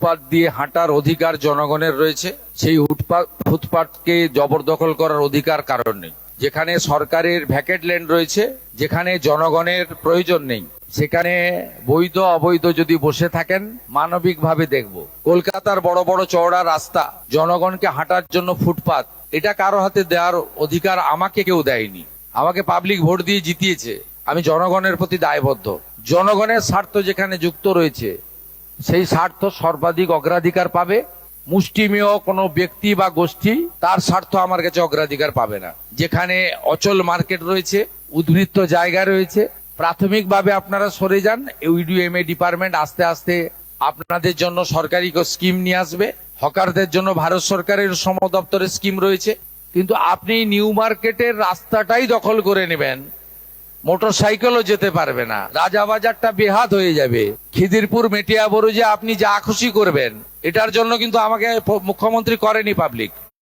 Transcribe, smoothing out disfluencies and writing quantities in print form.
ফুটপাত দিয়ে হাঁটার অধিকার জনগণের রয়েছে, সেই ফুটপাতকে জবরদখল করার অধিকার কারণ নেই। যেখানে সরকারের ভ্যাকেট ল্যান্ড রয়েছে, যেখানে জনগণের প্রয়োজন নেই, সেখানে বৈধ অবৈধ যদি বসে থাকেন মানবিকভাবে দেখব। কলকাতার বড় বড় চওড়া রাস্তা, জনগণকে হাঁটার জন্য ফুটপাত, এটা কারো হাতে দেওয়ার অধিকার আমাকে কেউ দেয়নি। আমাকে পাবলিক ভোট দিয়ে জিতিয়েছে, আমি জনগণের প্রতি দায়বদ্ধ। জনগণের স্বার্থ যেখানে যুক্ত রয়েছে সেই স্বার্থ সর্বাধিক অগ্রাধিকার পাবে। মুষ্টিমেয় কোনো ব্যক্তি বা গোষ্ঠী তার স্বার্থ আমার কাছে অগ্রাধিকার পাবে না। যেখানে অচল মার্কেট রয়েছে, উদ্বৃত্ত জায়গা রয়েছে, প্রাথমিকভাবে আপনারা সরে যান। ইউডিএমএ ডিপার্টমেন্ট আস্তে আস্তে আপনাদের জন্য সরকারি স্কিম নিয়ে আসবে। হকারদের জন্য ভারত সরকারের শ্রম দপ্তরের স্কিম রয়েছে। কিন্তু আপনি নিউ মার্কেটের রাস্তাটাই দখল করে নেবেন, মোটরসাইকেলও যেতে পারবে না, রাজাবাজারটা বেহাত হয়ে যাবে, খিদিরপুর মেটিয়াবুরুজে আপনি যা খুশি করবেন। এটার জন্য কিন্তু আমাকে মুখ্যমন্ত্রী করেনি পাবলিক।